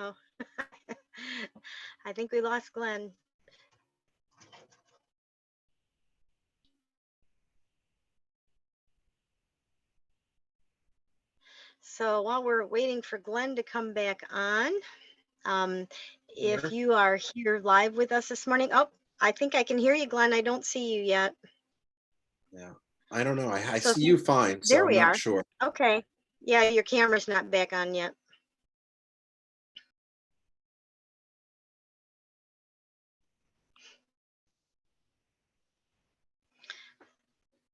Uh-oh. I think we lost Glenn. So while we're waiting for Glenn to come back on, if There. you are here live with us this morning, oh, I think I can hear you, Glenn. I don't see you yet. Yeah. I don't know. I So see you fine, so there I'm we not are. sure. Okay. Yeah, your camera's not back on yet.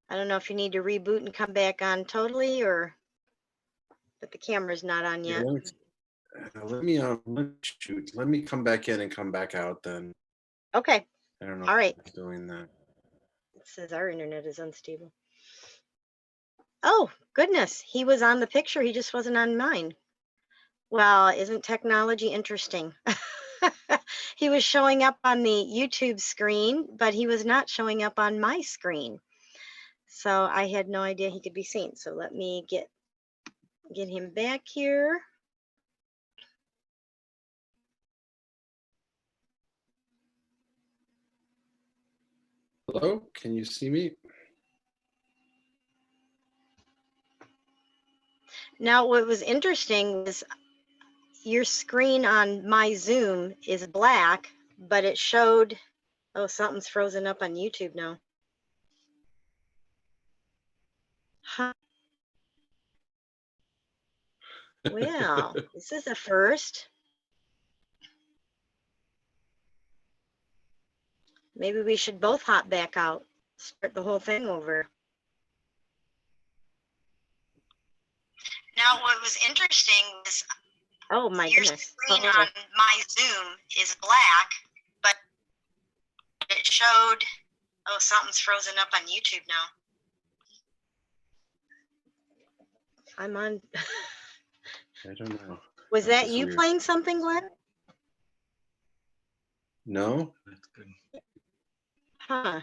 I don't know if you need to reboot and come back on totally, or but the camera's not on Yeah, yet. shoot. Let me come back in and come back out then. Okay. I don't know All right. if I'm doing that. It says our internet is unstable. Oh, goodness. He was on the picture. He just wasn't on mine. Well, isn't technology interesting? He was showing up on the YouTube screen, but he was not showing up on my screen. So I had no idea he could be seen. So let me get him back here. Hello, can you see me? Now, what was interesting was your screen on my Zoom is black, but it showed, oh, something's frozen up on YouTube now. Huh. Well, this is a first. Maybe we should both hop back out, start the whole thing over. Now, what was interesting was, oh my goodness, your screen on my Zoom is black, but it showed, oh, something's frozen up on YouTube now. I'm on. I don't know. Was that That's you weird. playing something, Glenn? No? That's good. Huh.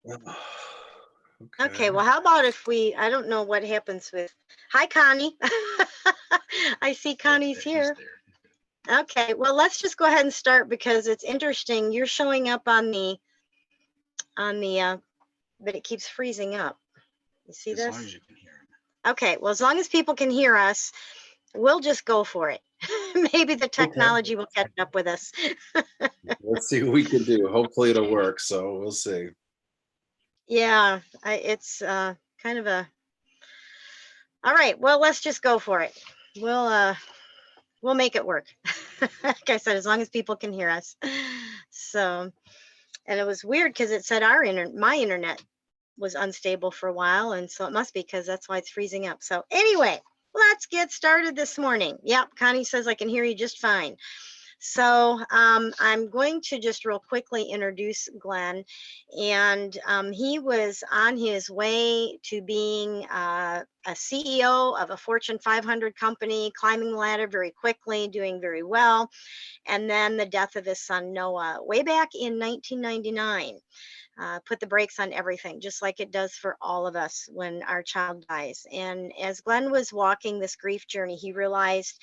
Okay. Okay, well, how about if we, I don't know what happens with, hi, Connie. I see Connie's here. Okay, well, let's just go ahead and start because it's interesting. You're showing up on the, but it keeps freezing up. You see this? As long as you can hear it. Okay, well, as long as people can hear us, we'll just go for it. Maybe the technology will catch up with us. Let's see what we can do. Hopefully it'll work, so we'll see. Yeah, it's kind of a, all right, well, let's just go for it. We'll make it work. Like I said, as long as people can hear us. So, and it was weird because it said my internet was unstable for a while, and so it must be because that's why it's freezing up. So anyway, let's get started this morning. Yep, Connie says I can hear you just fine. So I'm going to just real quickly introduce Glenn, and he was on his way to being a CEO of a Fortune 500 company, climbing the ladder very quickly, doing very well, and then the death of his son Noah way back in 1999. Put the brakes on everything, just like it does for all of us when our child dies. And as Glenn was walking this grief journey, he realized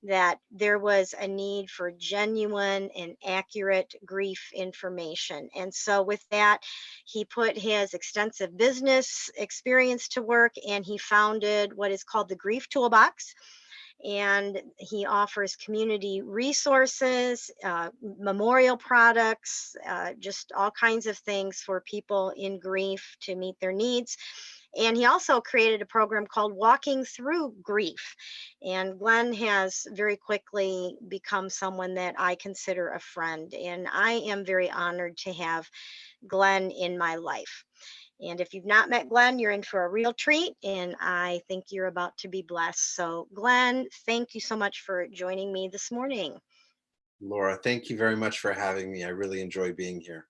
that there was a need for genuine and accurate grief information. And so with that, he put his extensive business experience to work, and he founded what is called the Grief Toolbox. And he offers community resources, memorial products, just all kinds of things for people in grief to meet their needs. And he also created a program called Walking Through Grief. And Glenn has very quickly become someone that I consider a friend. And I am very honored to have Glenn in my life. And if you've not met Glenn, you're in for a real treat, and I think you're about to be blessed. So Glenn, thank you so much for joining me this morning. Laura, thank you very much for having me. I really enjoy being here.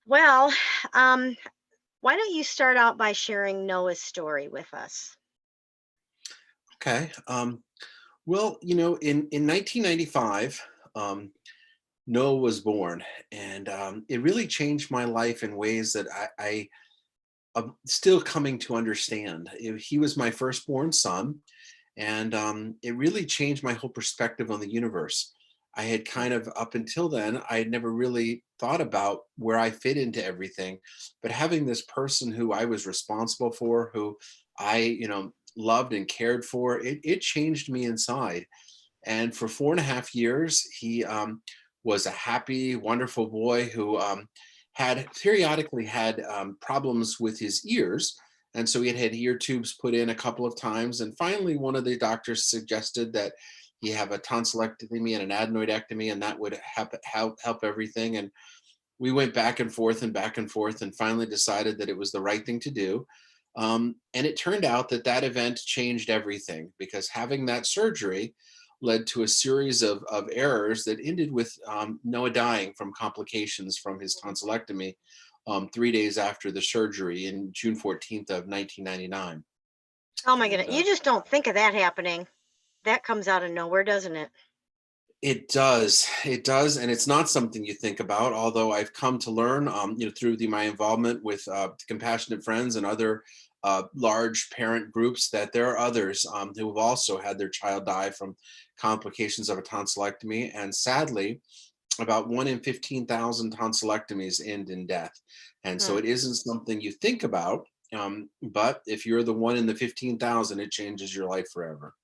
Well, why don't you start out by sharing Noah's story with us? Okay. Well, you know, in 1995, Noah was born, and it really changed my life in ways that I'm still coming to understand. He was my firstborn son, And it really changed my whole perspective on the universe. I had kind of, up until then, I had never really thought about where I fit into everything. But having this person who I was responsible for, who I, loved and cared for, it changed me inside. And for 4.5 years, he was a happy, wonderful boy who had periodically had problems with his ears. And so he had had ear tubes put in a couple of times. And finally, one of the doctors suggested that he have a tonsillectomy and an adenoidectomy, and that would help everything. And we went back and forth and back and forth, and finally decided that it was the right thing to do. And it turned out that that event changed everything, because having that surgery led to a series of errors that ended with Noah dying from complications from his tonsillectomy 3 days after the surgery in June 14th of 1999. Oh my And goodness. You just don't think of that happening. That comes out of nowhere, doesn't it? it does, and it's not something you think about. Although I've come to learn, through my involvement with Compassionate Friends and other large parent groups, that there are others who have also had their child die from complications of a tonsillectomy, and sadly, about 1 in 15,000 tonsillectomies end in death. And so Hmm, it isn't something you think about, but if you're the one in the 15,000, it changes your life forever.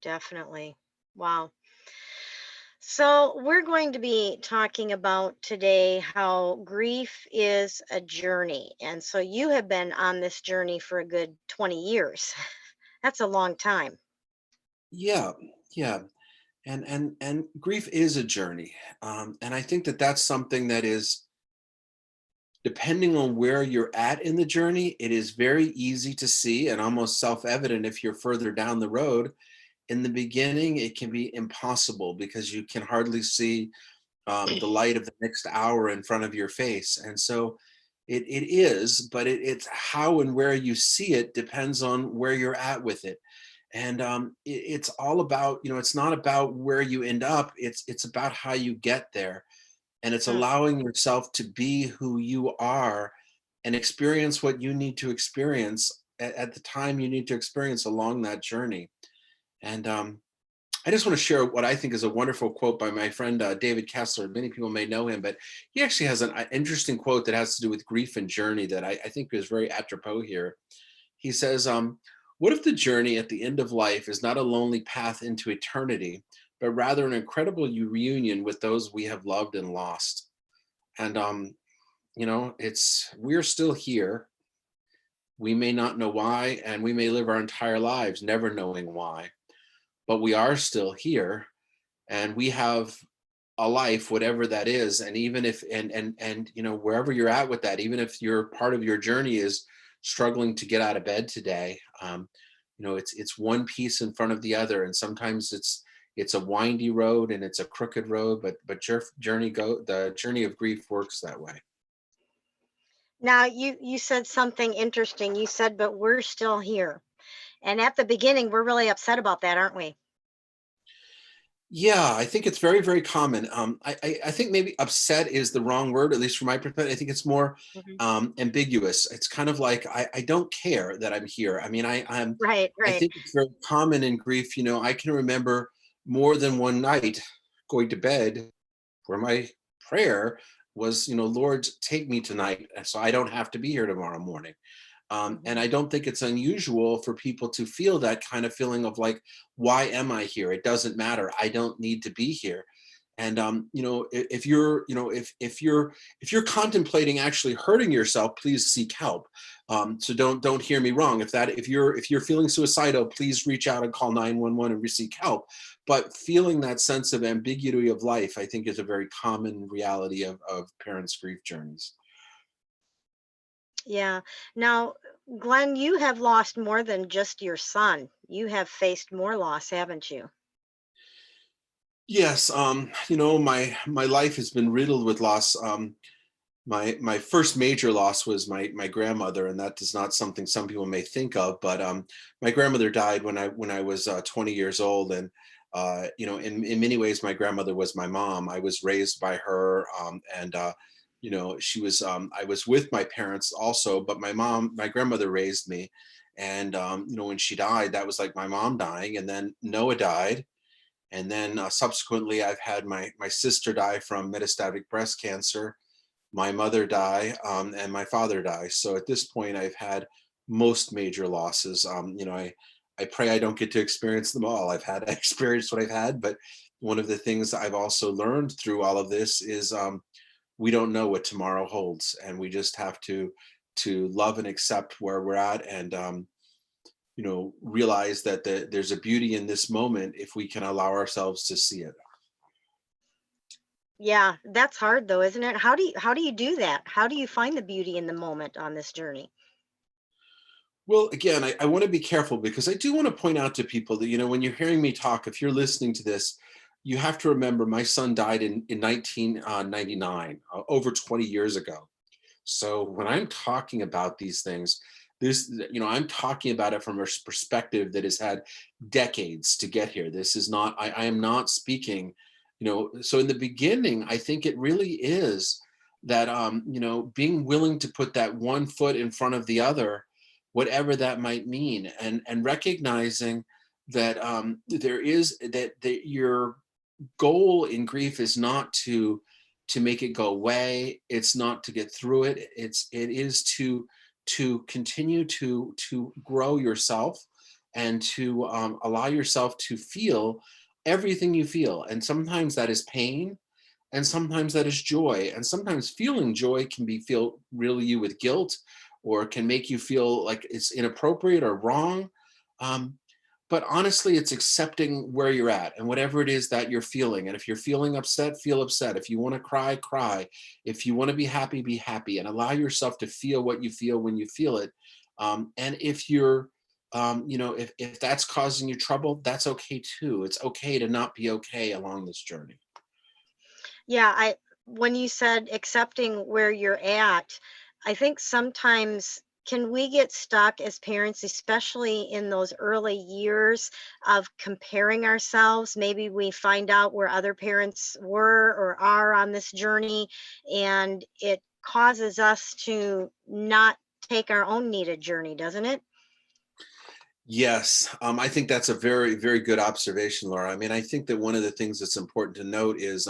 definitely. Wow. So, we're going to be talking about today how grief is a journey. And so, you have been on this journey for a good 20 years. That's a long time. Yeah, yeah. And grief is a journey, and I think that that's something that is, depending on where you're at in the journey, it is very easy to see and almost self-evident. If you're further down the road, in the beginning it can be impossible, because you can hardly see the light of the next hour in front of your face. And so it is, but it's how and where you see it depends on where you're at with it. And it's all about, it's not about where you end up, it's about how you get there. And it's Mm, allowing yourself to be who you are and experience what you need to experience at the time you need to experience along that journey. And I just want to share what I think is a wonderful quote by my friend David Kessler. Many people may know him, but he actually has an interesting quote that has to do with grief and journey that I think is very apropos here. He says, "What if the journey at the end of life is not a lonely path into eternity, but rather an incredible reunion with those we have loved and lost?" And we're still here. We may not know why, and we may live our entire lives never knowing why, but we are still here, and we have a life, whatever that is. And even if, and wherever you're at with that, even if your part of your journey is struggling to get out of bed today, it's one piece in front of the other. And sometimes it's a windy road and it's a crooked road, but your the journey of grief works that way. Now, you said something interesting. You said, "But we're still here." And at the beginning, we're really upset about that, aren't we? Yeah, I think it's very, very common. I think maybe upset is the wrong word, at least from my perspective. I think it's more Mhm. ambiguous. It's kind of like, I don't care that I'm here. I mean, Right, I right. think it's very common in grief. I can remember more than one night going to bed where my prayer was, Lord, take me tonight, so I don't have to be here tomorrow morning. And Mhm. I don't think it's unusual for people to feel that kind of feeling of like, why am I here? It doesn't matter. I don't need to be here. And if you're, if you're contemplating actually hurting yourself, please seek help. So don't hear me wrong. If you're feeling suicidal, please reach out and call 911 and seek help. But feeling that sense of ambiguity of life, I think, is a very common reality of parents' grief journeys. Yeah. Now, Glenn, you have lost more than just your son. You have faced more loss, haven't you? Yes, my life has been riddled with loss. My first major loss was my grandmother, and that is not something some people may think of. But my grandmother died when I was 20 years old, and in many ways, my grandmother was my mom. I was raised by her, and she was. I was with my parents also, but my grandmother raised me, And when she died, that was like my mom dying. And then Noah died. And then subsequently, I've had my sister die from metastatic breast cancer, my mother die, and my father die. So at this point, I've had most major losses. I pray I don't get to experience them all. I've had experienced what I've had, but one of the things I've also learned through all of this is we don't know what tomorrow holds, and we just have to love and accept where we're at, and realize that there's a beauty in this moment if we can allow ourselves to see it. Yeah, that's hard though, isn't it? How do you do that? How do you find the beauty in the moment on this journey? Well, again, I want to be careful because I do want to point out to people that, when you're hearing me talk, if you're listening to this, you have to remember my son died in 1999, over 20 years ago. So when I'm talking about these things, I'm talking about it from a perspective that has had decades to get here. This is not, I am not speaking, so in the beginning, I think it really is that, being willing to put that one foot in front of the other, whatever that might mean, and recognizing that there is that your goal in grief is not to make it go away. It's not to get through it. It is to continue to grow yourself, and to allow yourself to feel everything you feel. And sometimes that is pain, and sometimes that is joy. And sometimes feeling joy can be feel really you with guilt, or can make you feel like it's inappropriate or wrong. Um, but honestly, it's accepting where you're at and whatever it is that you're feeling. And if you're feeling upset, feel upset. If you want to cry, cry. If you want to be happy, and allow yourself to feel what you feel when you feel it. And if you're, if that's causing you trouble, that's okay too. It's okay to not be okay along this journey. Yeah, I when you said accepting where you're at, I think sometimes can we get stuck as parents, especially in those early years of comparing ourselves? Maybe we find out where other parents were or are on this journey, and it causes us to not take our own needed journey, doesn't it? Yes, I think that's a very, very good observation, Laura. I mean, I think that one of the things that's important to note is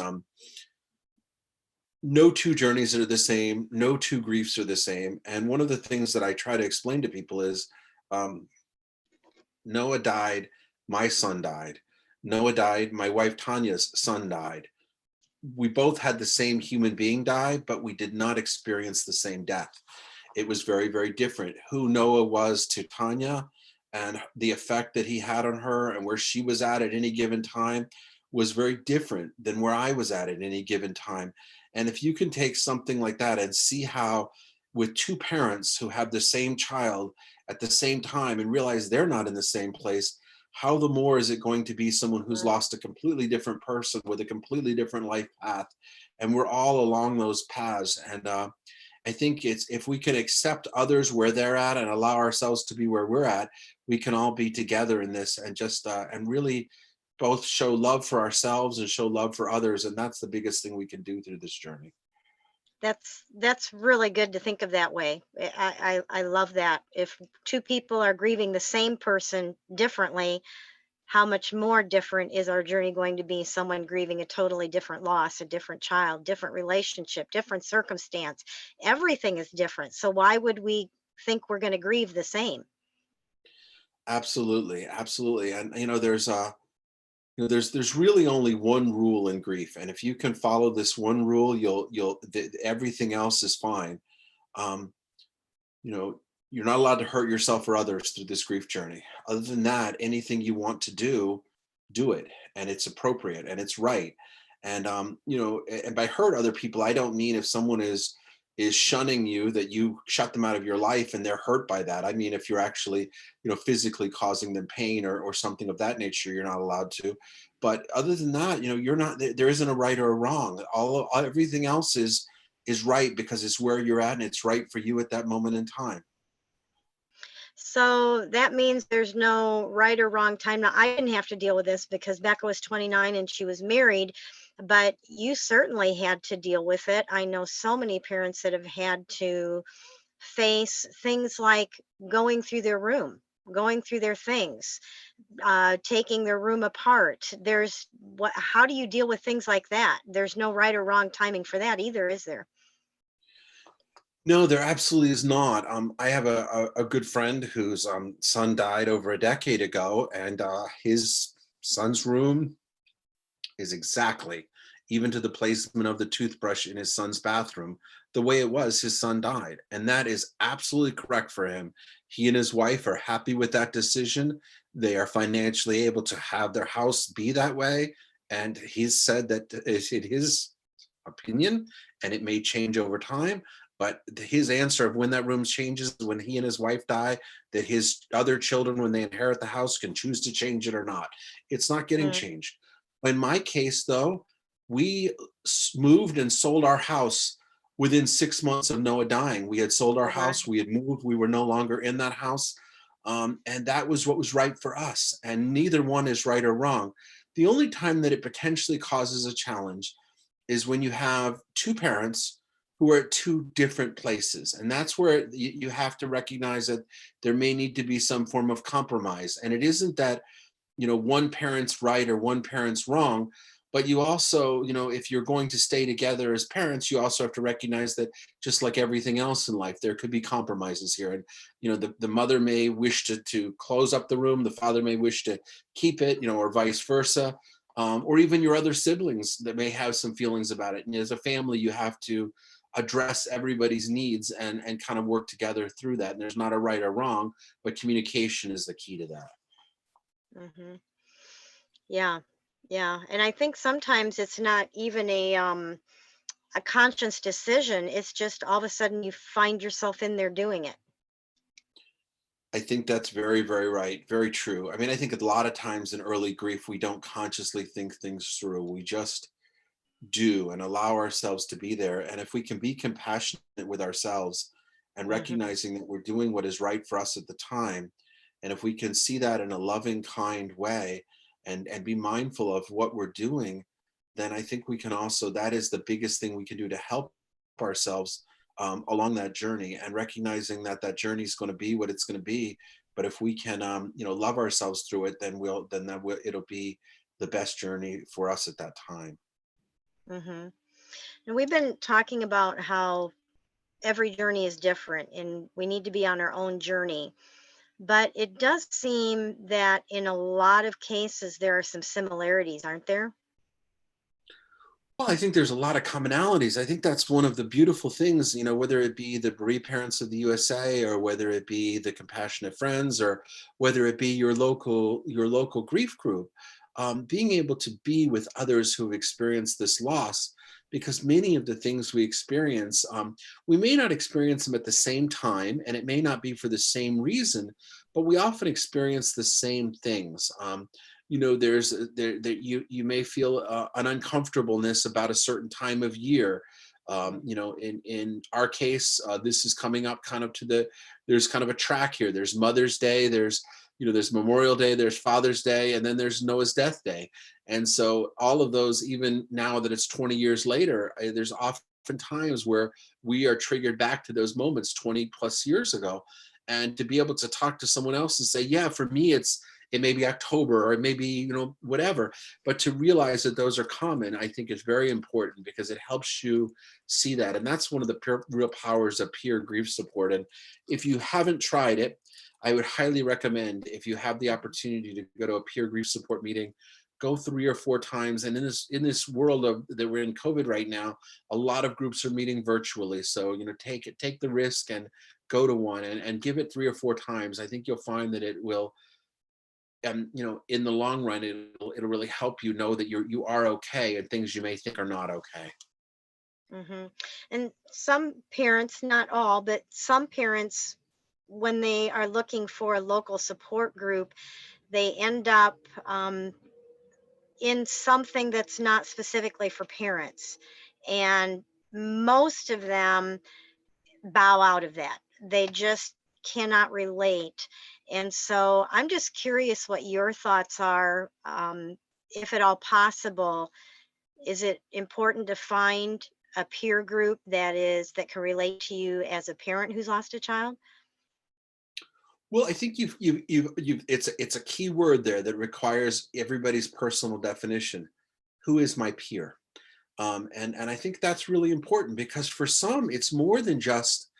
no two journeys are the same, no two griefs are the same. And one of the things that I try to explain to people is um, Noah died, my son died. Noah died, my wife Tanya's son died. We both had the same human being die, but we did not experience the same death. It was very, very different. Who Noah was to Tanya, and the effect that he had on her, and where she was at any given time, was very different than where I was at any given time. And if you can take something like that and see how, with two parents who have the same child at the same time, and realize they're not in the same place, how the more is it going to be someone who's Right. lost a completely different person with a completely different life path? And we're all along those paths. And I think it's, if we can accept others where they're at and allow ourselves to be where we're at, we can all be together in this, and just and really both show love for ourselves and show love for others. And that's the biggest thing we can do through this journey. That's really good to think of that way. I love that. If two people are grieving the same person differently, how much more different is our journey going to be? Someone grieving a totally different loss, a different child, different relationship, different circumstance. Everything is different. So why would we think we're going to grieve the same? Absolutely, absolutely. And there's really only one rule in grief, and if you can follow this one rule, everything else is fine. Um, you know, you're not allowed to hurt yourself or others through this grief journey. Other than that, anything you want to do it, and it's appropriate and it's right. And and by hurt other people, I don't mean if someone is shunning you, that you shut them out of your life and they're hurt by that. I mean, if you're actually, physically causing them pain, or something of that nature, you're not allowed to. But other than that, you're not, there isn't a right or a wrong. Everything else is right, because it's where you're at and it's right for you at that moment in time. So that means there's no right or wrong time. Now, I didn't have to deal with this because Becca was 29 and she was married, but you certainly had to deal with it. I know so many parents that have had to face things like going through their room, going through their things, taking their room apart. There's what, how do you deal with things like that? There's no right or wrong timing for that either, is there? No, there absolutely is not. I have a good friend whose son died over a decade ago, and his son's room is exactly, even to the placement of the toothbrush in his son's bathroom, the way it was his son died. And that is absolutely correct for him. He and his wife are happy with that decision. They are financially able to have their house be that way. And he's said that is in his opinion, and it may change over time. But his answer of when that room changes, when he and his wife die, that his other children, when they inherit the house, can choose to change it or not. It's not getting Mm, changed. In my case, though, we moved and sold our house within 6 months of Noah dying. We had sold our oh my. house, we had moved, we were no longer in that house. And that was what was right for us. And neither one is right or wrong. The only time that it potentially causes a challenge is when you have two parents who are at two different places. And that's where you have to recognize that there may need to be some form of compromise. And it isn't that, one parent's right or one parent's wrong, but you also, if you're going to stay together as parents, you also have to recognize that, just like everything else in life, there could be compromises here. And the mother may wish to close up the room, the father may wish to keep it, or vice versa. Or even your other siblings that may have some feelings about it. And as a family, you have to address everybody's needs and kind of work together through that. And there's not a right or wrong, but communication is the key to that. Hmm. Yeah, yeah. And I think sometimes it's not even a conscious decision. It's just all of a sudden you find yourself in there doing it. I think that's very, very right. Very true. I mean, I think a lot of times in early grief, we don't consciously think things through. We just do and allow ourselves to be there. And if we can be compassionate with ourselves and Hmm. recognizing that we're doing what is right for us at the time, and if we can see that in a loving, kind way and be mindful of what we're doing, then I think we can also, that is the biggest thing we can do to help ourselves along that journey, and recognizing that that journey is going to be what it's going to be. But if we can, love ourselves through it, then it'll be the best journey for us at that time. Hmm. And we've been talking about how every journey is different and we need to be on our own journey. But it does seem that in a lot of cases, there are some similarities, aren't there? Well, I think there's a lot of commonalities. I think that's one of the beautiful things, whether it be the bereaved parents of the USA, or whether it be the compassionate friends, or whether it be your local grief group, being able to be with others who have experienced this loss, because many of the things we experience, we may not experience them at the same time, and it may not be for the same reason, but we often experience the same things. There's there you may feel an uncomfortableness about a certain time of year. Mm. In our case, this is coming up kind of there's kind of a track here. There's Mother's Day, there's Memorial Day, there's Father's Day, and then there's Noah's death day. And so all of those, even now that it's 20 years later, there's often times where we are triggered back to those moments 20 plus years ago. And to be able to talk to someone else and say, yeah, for me, it may be October, or it may be, whatever. But to realize that those are common, I think is very important, because it helps you see that. And that's one of the real powers of peer grief support. And if you haven't tried it, I would highly recommend, if you have the opportunity to go to a peer grief support meeting, go 3 or 4 times. And in this world of that we're in COVID right now, a lot of groups are meeting virtually. So, take the risk and go to one, and give it 3 or 4 times. I think you'll find that it will, and in the long run, it'll really help you know that you are okay, and things you may think are not okay. Hmm. And some parents, not all, but some parents, when they are looking for a local support group, they end up in something that's not specifically for parents. And most of them bow out of that. They just cannot relate. And so I'm just curious what your thoughts are, if at all possible. Is it important to find a peer group that can relate to you as a parent who's lost a child? Well, I think it's a key word there that requires everybody's personal definition. Who is my peer? And I think that's really important because for some, it's more than just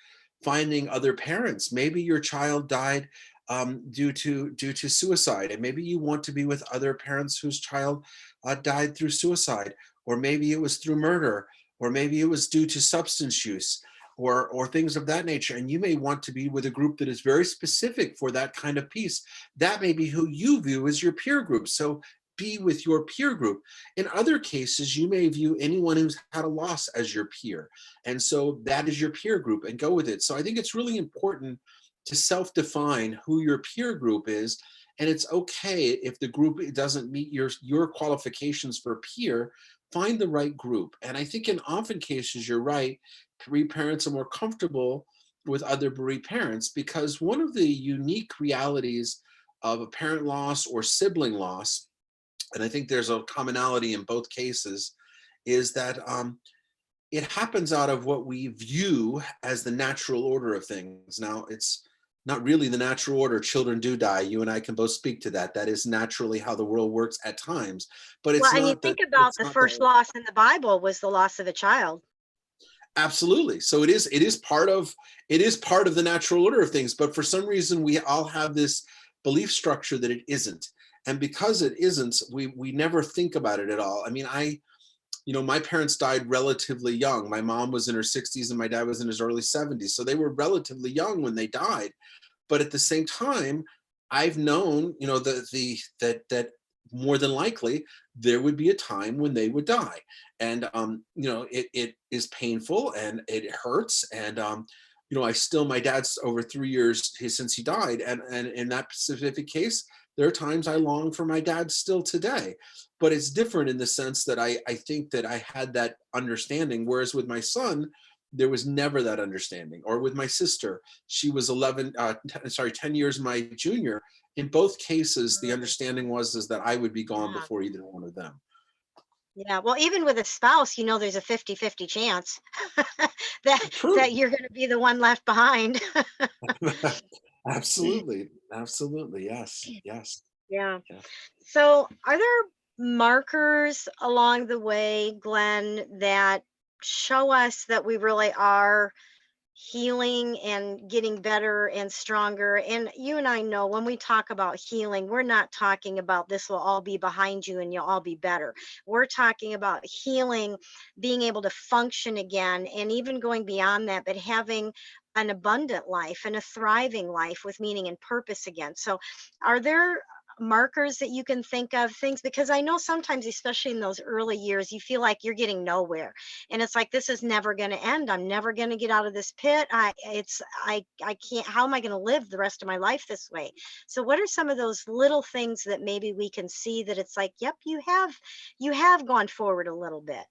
finding other parents. Maybe your child died due to suicide, and maybe you want to be with other parents whose child died through suicide, or maybe it was through murder, or maybe it was due to substance use. Or things of that nature. And you may want to be with a group that is very specific for that kind of piece. That may be who you view as your peer group. So be with your peer group. In other cases, you may view anyone who's had a loss as your peer. And so that is your peer group and go with it. So I think it's really important to self-define who your peer group is. And it's okay if the group doesn't meet your qualifications for peer, find the right group. And I think in often cases, you're right, bereaved parents are more comfortable with other bereaved parents because one of the unique realities of a parent loss or sibling loss, and I think there's a commonality in both cases, is that it happens out of what we view as the natural order of things. Now, it's not really the natural order. Children do die. You and I can both speak to that. That is naturally how the world works at times, but Well, it's and you not that. think about It's the not first the loss in the Bible was the loss of a child. Absolutely. So it is part of the natural order of things, but for some reason we all have this belief structure that it isn't. And because it isn't, we never think about it at all. I mean, my parents died relatively young. My mom was in her 60s and my dad was in his early 70s. So they were relatively young when they died. But at the same time, I've known, that more than likely there would be a time when they would die. And it is painful and it hurts. And my dad's over 3 years since he died. And in that specific case, there are times I long for my dad still today. But it's different in the sense that I think that I had that understanding. Whereas with my son, there was never that understanding. Or with my sister, she was 10 years my junior. In both cases, the Mm, understanding was is that I would be gone yeah. before either one of them. Yeah. Well, even with a spouse, there's a 50-50 chance that True. you're going to be the one left behind. Absolutely. Absolutely. Yes. Yes. Yeah. Yeah. So, are there markers along the way, Glenn, that show us that we really are healing and getting better and stronger? And you and I know when we talk about healing, we're not talking about this will all be behind you and you'll all be better. We're talking about healing, being able to function again, and even going beyond that, but having an abundant life and a thriving life with meaning and purpose again. So, are there markers that you can think of, things, because I know sometimes, especially in those early years, you feel like you're getting nowhere, and it's like this is never going to end. I'm never going to get out of this pit. I can't. How am I going to live the rest of my life this way? So what are some of those little things that maybe we can see that it's like, yep, you have gone forward a little bit.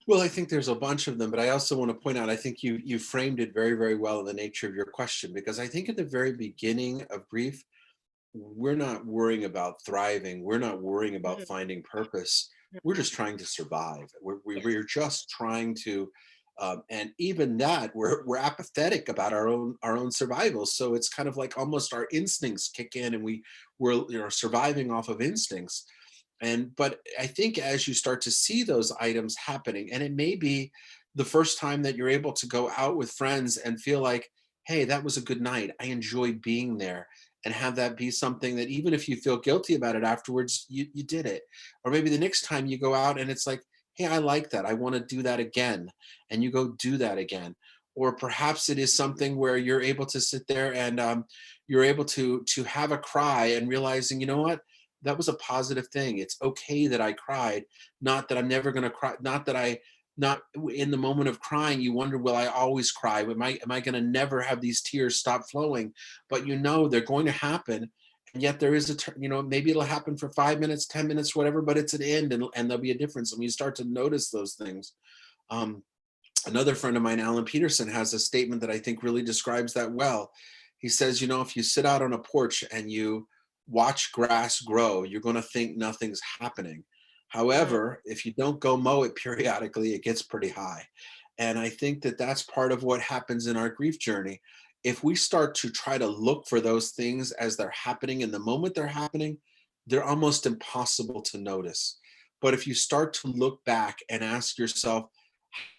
Well, I think there's a bunch of them, but I also want to point out, I think you framed it very, very well in the nature of your question, because I think at the very beginning of grief, we're not worrying about thriving. We're not worrying about Mhm, finding purpose. We're mhm. just trying to survive. We're Yes. just trying to, and even that, we're apathetic about our own survival. So it's kind of like almost our instincts kick in, and we're surviving off of instincts. But I think as you start to see those items happening, and it may be the first time that you're able to go out with friends and feel like, hey, that was a good night. I enjoyed being there, and have that be something that even if you feel guilty about it afterwards, you did it. Or maybe the next time you go out and it's like, hey, I like that. I want to do that again. And you go do that again. Or perhaps it is something where you're able to sit there and you're able to have a cry and realizing, you know what? That was a positive thing. It's okay that I cried, not that I'm never going to cry, not that I not in the moment of crying you wonder, will I always cry? Am I going to never have these tears stop flowing? But they're going to happen, and yet there is maybe it'll happen for 5 minutes, 10 minutes, whatever, but it's an end, and there'll be a difference. And when you start to notice those things, um, another friend of mine, Alan Peterson, has a statement that I think really describes that well. He says, if you sit out on a porch and you watch grass grow, you're going to think nothing's happening. Mm, However, if you don't go mow it periodically, it gets pretty high. And I think that that's part of what happens in our grief journey. If we start to try to look for those things as they're happening, in the moment they're happening, they're almost impossible to notice. But if you start to look back and ask yourself,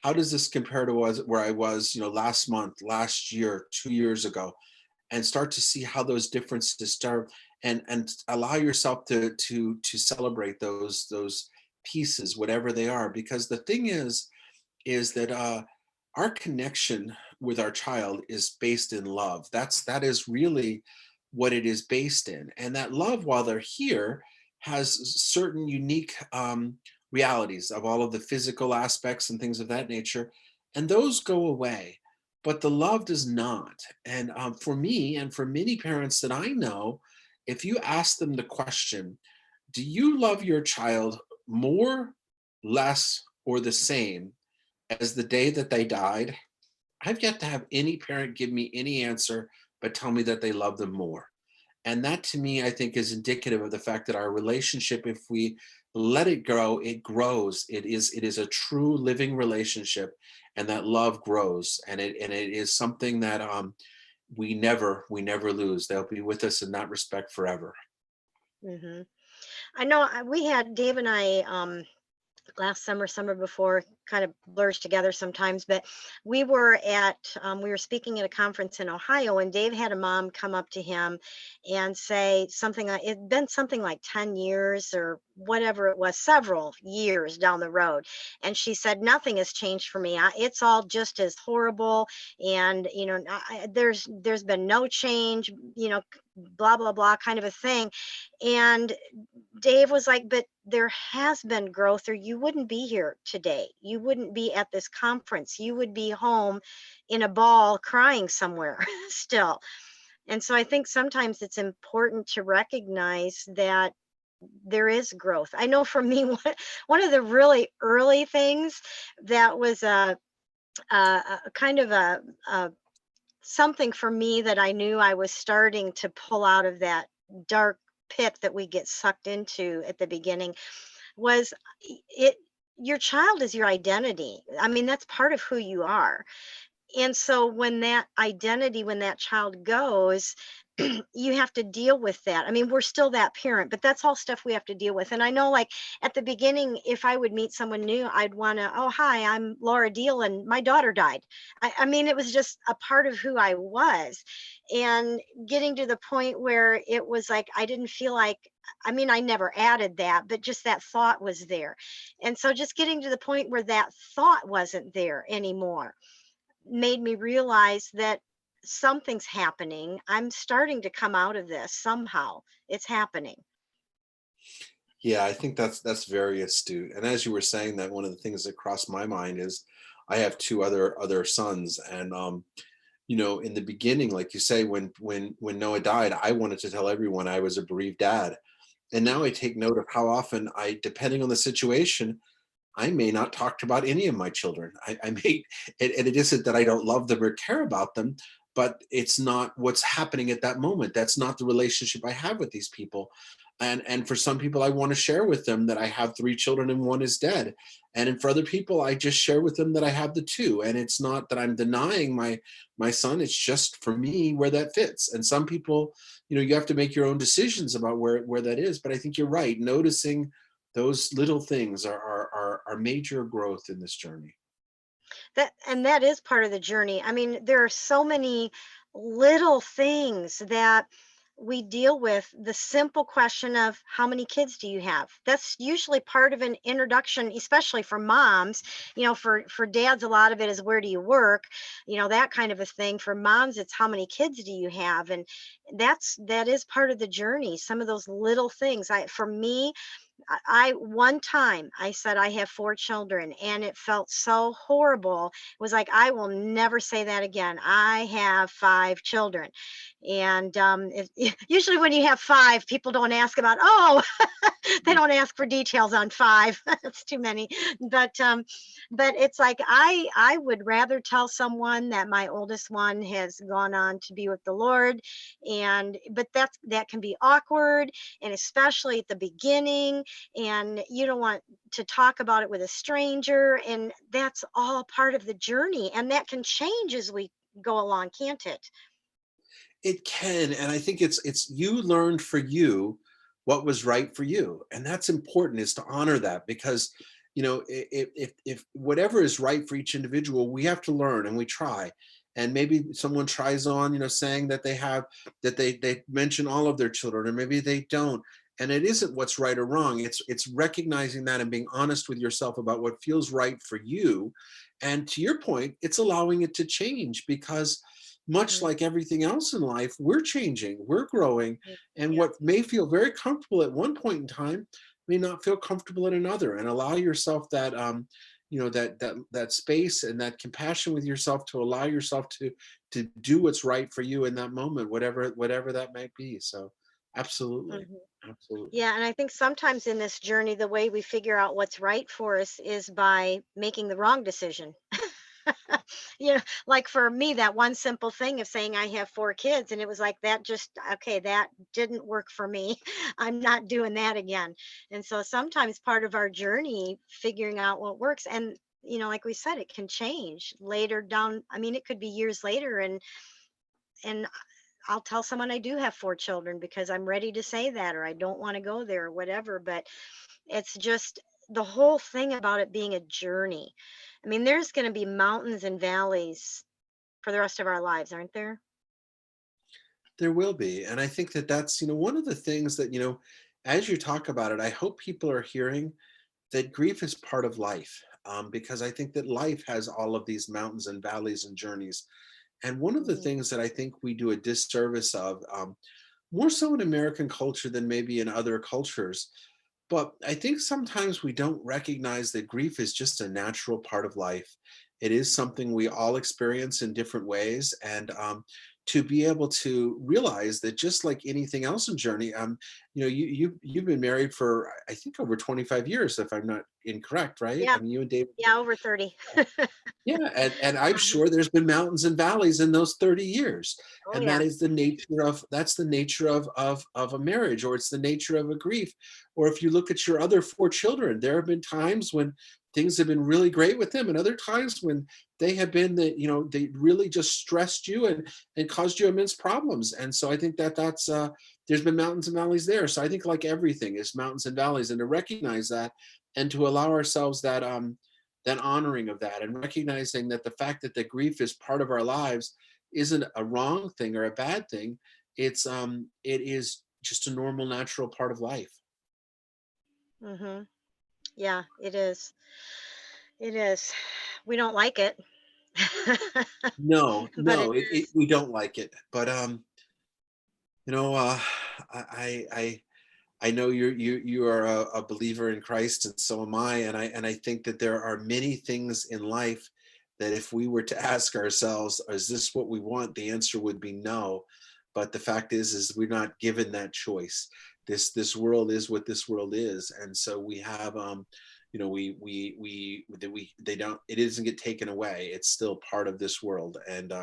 how does this compare to where I was, last month, last year, 2 years ago, and start to see how those differences start, and allow yourself to celebrate those pieces, whatever they are. Because the thing is that our connection with our child is based in love. That is really what it is based in, and that love, while they're here, has certain unique realities of all of the physical aspects and things of that nature, and those go away, but the love does not. And for me and for many parents that I know, if you ask them the question, do you love your child more, less, or the same as the day that they died? I've yet to have any parent give me any answer but tell me that they love them more. And that, to me, I think, is indicative of the fact that our relationship, if we let it grow, it grows. It is a true living relationship, and that love grows. And it is something that we never lose. They'll be with us in that respect forever. mhm. I know we had Dave and I last summer, summer before, kind of blurs together sometimes, but we were speaking at a conference in Ohio, and Dave had a mom come up to him and say something like, it'd been something like 10 years or whatever it was, several years down the road. And she said, nothing has changed for me. It's all just as horrible. And, there's been no change, blah, blah, blah kind of a thing. And Dave was like, but there has been growth, or you wouldn't be here today. You wouldn't be at this conference. You would be home in a ball crying somewhere still. And so I think sometimes it's important to recognize that there is growth. I know for me, one of the really early things that was a kind of a something for me that I knew I was starting to pull out of that dark pit that we get sucked into at the beginning was it your child is your identity. I mean, that's part of who you are. And so when that child goes, you have to deal with that. I mean, we're still that parent, but that's all stuff we have to deal with. And I know, like, at the beginning, if I would meet someone new, I'd want to, oh, hi, I'm Laura Deal, and my daughter died. I mean, it was just a part of who I was. And getting to the point where it was like, I didn't feel like, I mean, I never added that, but just that thought was there. And so just getting to the point where that thought wasn't there anymore made me realize that something's happening. I'm starting to come out of this somehow. It's happening. Yeah, I think that's very astute. And as you were saying that, one of the things that crossed my mind is I have two other sons, and in the beginning, like you say, when Noah died, I wanted to tell everyone I was a bereaved dad. And now I take note of how often depending on the situation, I may not talk about any of my children. I may, and it isn't that I don't love them or care about them, but it's not what's happening at that moment. That's not the relationship I have with these people. And for some people, I want to share with them that I have three children and one is dead. And for other people, I just share with them that I have the two. And it's not that I'm denying my son. It's just for me where that fits. And some people, you have to make your own decisions about where that is. But I think you're right. Noticing those little things are major growth in this journey. That is part of the journey. I mean, there are so many little things that we deal with. The simple question of how many kids do you have? That's usually part of an introduction, especially for moms. For dads, a lot of it is where do you work, that kind of a thing. For moms, it's how many kids do you have? And that is part of the journey. Some of those little things. For me, I one time I said I have four children, and it felt so horrible. It was like, I will never say that again. I have five children. And usually when you have five, people don't ask about, oh, They Mm. don't ask for details on five. That's too many. But it's like I would rather tell someone that my oldest one has gone on to be with the Lord, and but that can be awkward, and especially at the beginning, and you don't want to talk about it with a stranger, and that's all part of the journey, and that can change as we go along, can't it? It can, and I think it's you learned for you what was right for you, and that's important is to honor that because if whatever is right for each individual, we have to learn and we try. And maybe someone tries on, saying that they mention all of their children, or maybe they don't. And it isn't what's right or wrong. It's recognizing that and being honest with yourself about what feels right for you. And to your point, it's allowing it to change because much Mhm. like everything else in life, we're changing, we're growing, Mm. and Yeah. what may feel very comfortable at one point in time may not feel comfortable at another. And allow yourself that that space and that compassion with yourself to allow yourself to do what's right for you in that moment, whatever that might be. So, absolutely, Mhm. absolutely. Yeah, and I think sometimes in this journey, the way we figure out what's right for us is by making the wrong decision. Like for me, that one simple thing of saying I have four kids, and it was like that just, okay, that didn't work for me. I'm not doing that again. And so sometimes part of our journey, figuring out what works, and like we said, it can change later down. I mean, it could be years later, and I'll tell someone I do have four children because I'm ready to say that, or I don't want to go there, or whatever. But it's just the whole thing about it being a journey. I mean, there's going to be mountains and valleys for the rest of our lives, aren't there? There will be, and I think that that's one of the things that as you talk about it, I hope people are hearing that grief is part of life, because I think that life has all of these mountains and valleys and journeys. And one of the Hmm. things that I think we do a disservice of, more so in American culture than maybe in other cultures, but I think sometimes we don't recognize that grief is just a natural part of life. It is something we all experience in different ways. And to be able to realize that just like anything else in journey, you've been married for I think over 25 years, if I'm not incorrect, right? Yeah, I mean, you and David. yeah, over 30. Yeah, and I'm Uh-huh. sure there's been mountains and valleys in those 30 years. Oh And yeah. that is the nature of that's the nature of a marriage, or it's the nature of a grief. Or if you look at your other four children, there have been times when things have been really great with them, and other times when they have been they really just stressed you and caused you immense problems. And so I think that that's there's been mountains and valleys there. So I think like everything is mountains and valleys, and to recognize that and to allow ourselves that honoring of that and recognizing that the fact that the grief is part of our lives isn't a wrong thing or a bad thing. It is just a normal natural part of life. Hmm. Yeah, it is. It is. We don't like it, No, but it no, is. we don't like it, but you know uh I I know you are a believer in Christ, and so am I. And I think that there are many things in life that if we were to ask ourselves, is this what we want? The answer would be no. But the fact is we're not given that choice. This world is what this world is, and so we have we they don't it doesn't get taken away. It's still part of this world, and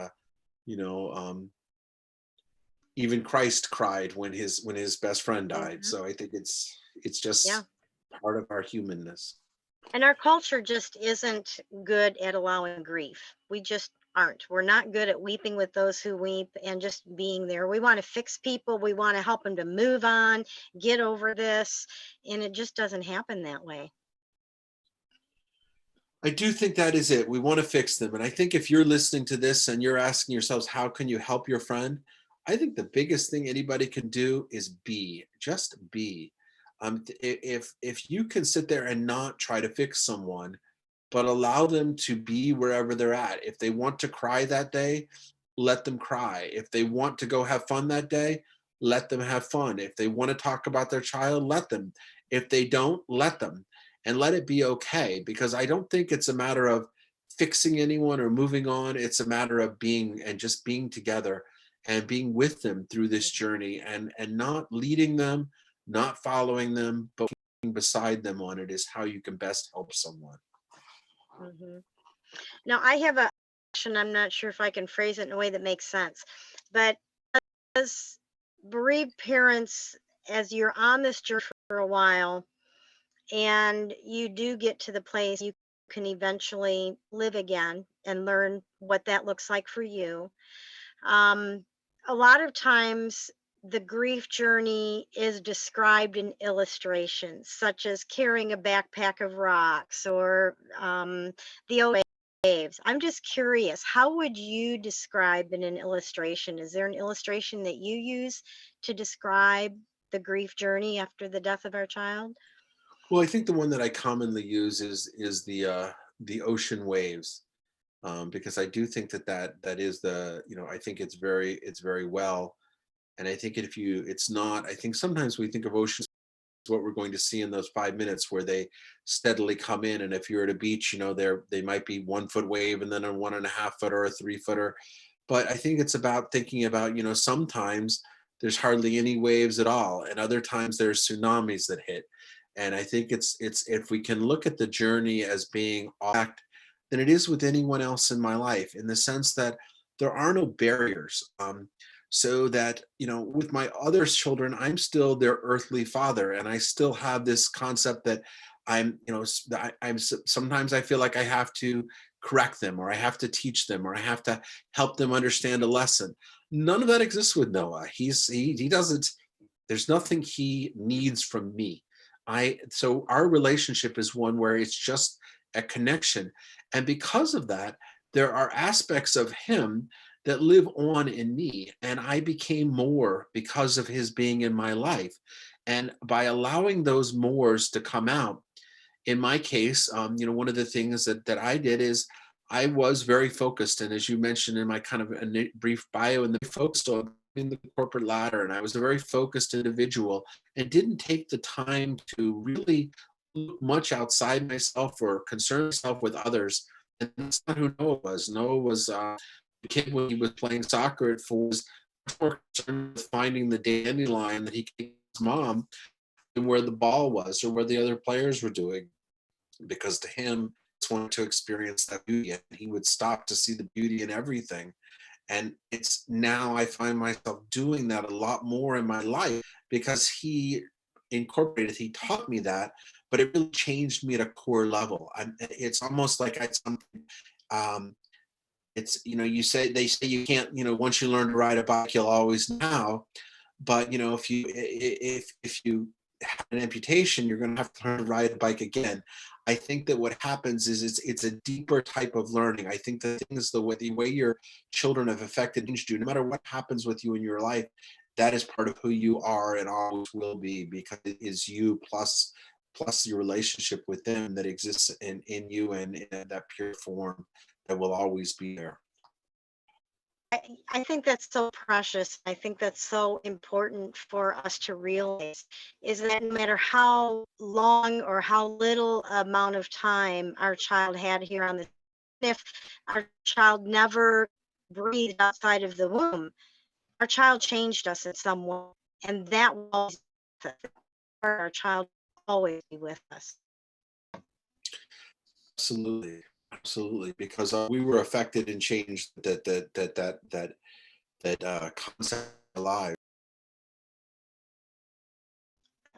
you know um even Christ cried when his best friend died. Mhm. So I think it's Yeah. just part of our humanness. And our culture just isn't good at allowing grief. We just aren't. We're not good at weeping with those who weep and just being there. We want to fix people. We want to help them to move on, get over this. And it just doesn't happen that way. I do think that is it. We want to fix them. And I think if you're listening to this and you're asking yourselves, how can you help your friend? I think the biggest thing anybody can do is just be. If you can sit there and not try to fix someone, but allow them to be wherever they're at. If they want to cry that day, let them cry. If they want to go have fun that day, let them have fun. If they want to talk about their child, let them. If they don't, let them, and let it be okay. Because I don't think it's a matter of fixing anyone or moving on. It's a matter of being and just being together and being with them through this journey and not leading them, not following them, but beside them on it is how you can best help someone. Hmm. Now, I have a question. I'm not sure if I can phrase it in a way that makes sense, but as bereaved parents, as you're on this journey for a while, and you do get to the place you can eventually live again and learn what that looks like for you. Um, a lot of times, the grief journey is described in illustrations, such as carrying a backpack of rocks or the ocean waves. I'm just curious, how would you describe in an illustration? Is there an illustration that you use to describe the grief journey after the death of our child? Well, I think the one that I commonly use is the ocean waves, because I do think that is the, I think it's very well. And I think if you it's not, I think sometimes we think of oceans what we're going to see in those 5 minutes where they steadily come in. And if you're at a beach, they might be 1 foot wave and then a 1.5 foot or a 3 footer. But I think it's about thinking about, sometimes there's hardly any waves at all, and other times there's tsunamis that hit. And I think it's if we can look at the journey as being act than it is with anyone else in my life, in the sense that there are no barriers. So that, with my other children, I'm still their earthly father, and I still have this concept that I'm, sometimes I feel like I have to correct them, or I have to teach them, or I have to help them understand a lesson. None of that exists with Noah. He doesn't, there's nothing he needs from me. So our relationship is one where it's just a connection. And because of that, there are aspects of him that live on in me. And I became more because of his being in my life. And by allowing those mores to come out, in my case, one of the things that I did is I was very focused. And as you mentioned in my kind of a brief bio, and the focused on in the corporate ladder, and I was a very focused individual and didn't take the time to really look much outside myself or concern myself with others. And that's not who Noah was. Noah was the kid when he was playing soccer at 4 was much more concerned with finding the dandelion that he gave his mom and where the ball was or where the other players were doing, because to him, just wanted to experience that beauty, and he would stop to see the beauty in everything. And it's now I find myself doing that a lot more in my life because he taught me that, but it really changed me at a core level. It's almost like I something. Um, it's they say you can't, once you learn to ride a bike, you'll always know how. But if you have an amputation, you're going to have to learn to ride a bike again. I think that what happens is it's a deeper type of learning. I think the thing is the way your children have affected and changed you, no matter what happens with you in your life, that is part of who you are and always will be, because it is you plus your relationship with them that exists in you and in that pure form that will always be there. I think that's so precious. I think that's so important for us to realize is that no matter how long or how little amount of time our child had here on this, if our child never breathed outside of the womb, our child changed us in some way. And that will always be with us. Our child will always be with us. Absolutely, absolutely, because we were affected and changed that concept alive.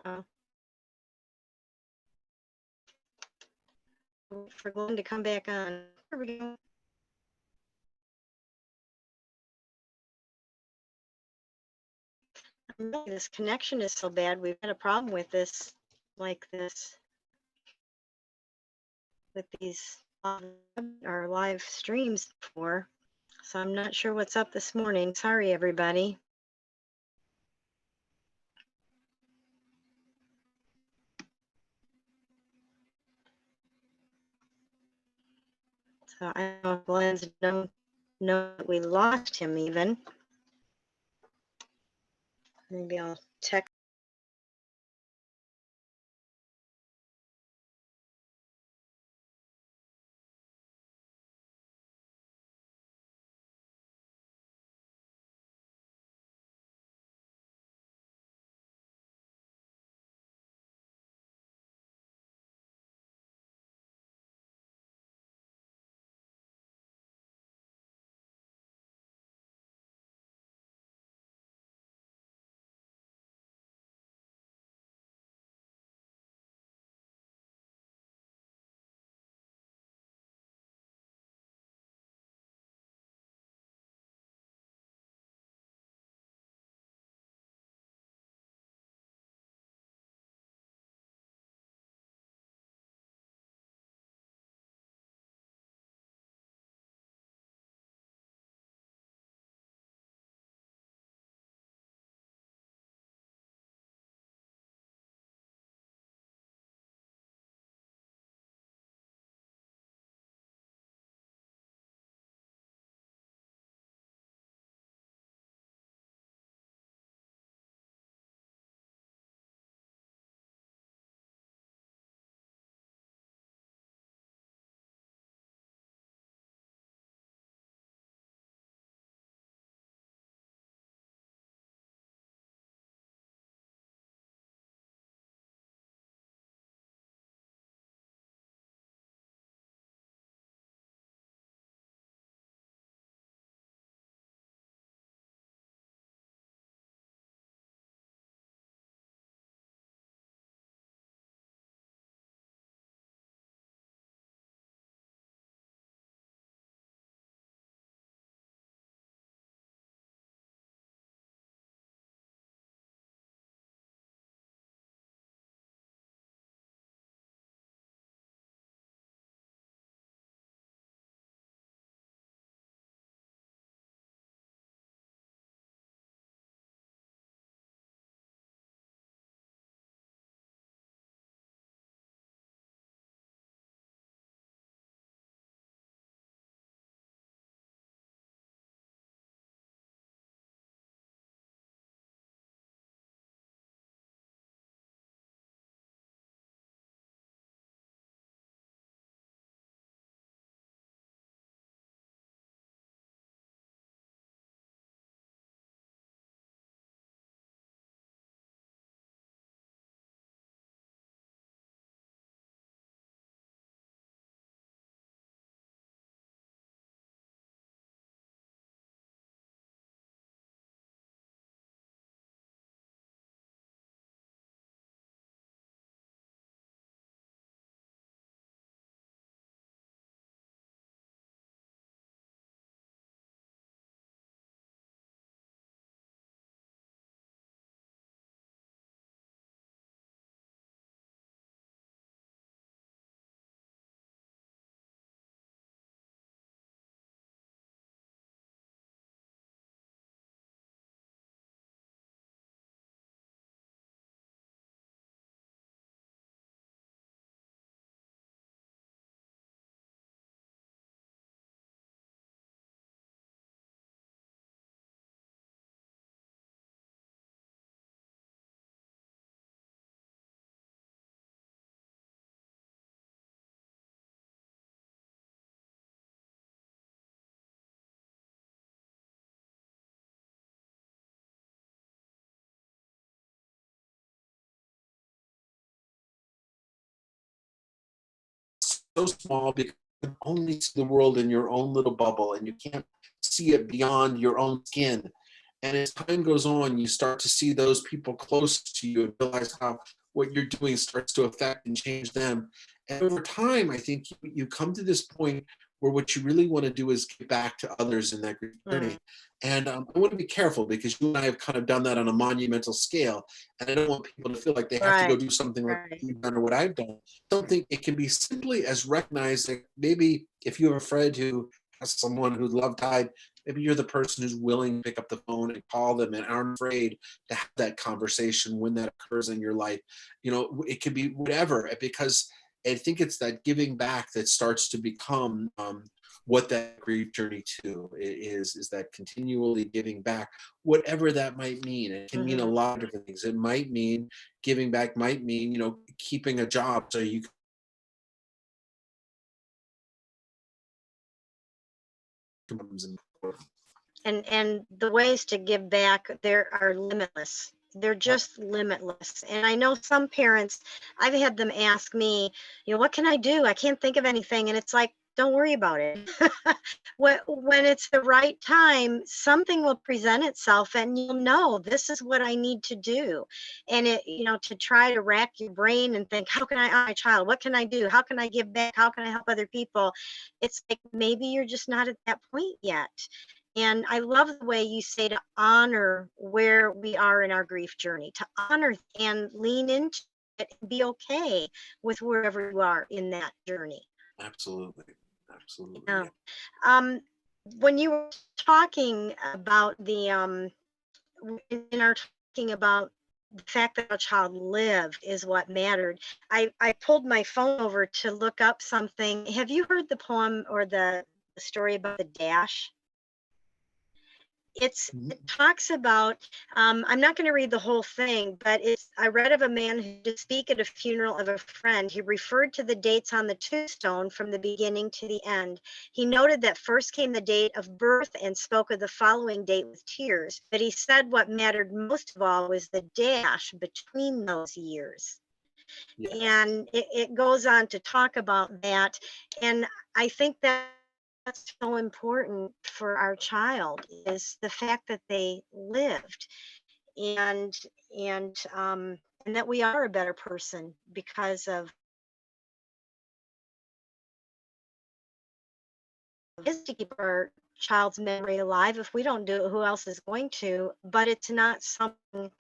Uh, for Glenn to come back on. Here we go. Really, this connection is so bad. We've had a problem with this, like this, with these our live streams before. So I'm not sure what's up this morning. Sorry, everybody. So I don't know if Glenn's don't know that we lost him even. Maybe I'll text. so small because you can only see the world in your own little bubble, and you can't see it beyond your own skin. And as time goes on, you start to see those people close to you and realize how what you're doing starts to affect and change them. And over time, I think you come to this point where what you really want to do is give back to others in that grief Mm, journey. And I want to be careful because you and I have kind of done that on a monumental scale. And I don't want people to feel like they have to go right, do something like what right. you've done or what I've done. Something, it can be simply as recognizing maybe if you have a friend who has someone whose love died, maybe you're the person who's willing to pick up the phone and call them and aren't afraid to have that conversation when that occurs in your life. It could be whatever, because I think it's that giving back that starts to become what that grief journey too is that continually giving back, whatever that might mean. It can mean a Hmm. lot of different things. It might mean giving back, might mean keeping a job so you can. And the ways to give back there are limitless. They're just limitless. And I know some parents, I've had them ask me, what can I do? I can't think of anything. And it's like, don't worry about it. When it's the right time, something will present itself and you'll know this is what I need to do. And to try to rack your brain and think, how can I honor my child? What can I do? How can I give back? How can I help other people? It's like maybe you're just not at that point yet. And I love the way you say to honor where we are in our grief journey, to honor and lean into it and be okay with wherever you are in that journey. Absolutely. Absolutely. Yeah. Yeah. Um, when you were talking about in our talking about the fact that a child lived is what mattered. I pulled my phone over to look up something. Have you heard the poem or the story about the dash? It talks about, I'm not going to read the whole thing, but I read of a man who did speak at a funeral of a friend. He referred to the dates on the tombstone from the beginning to the end. He noted that first came the date of birth and spoke of the following date with tears, but he said what mattered most of all was the dash between those years. Yes. And it goes on to talk about that. And I think that's so important for our child is the fact that they lived and and that we are a better person because of is to keep our child's memory alive. If we don't do it, who else is going to? But it's not something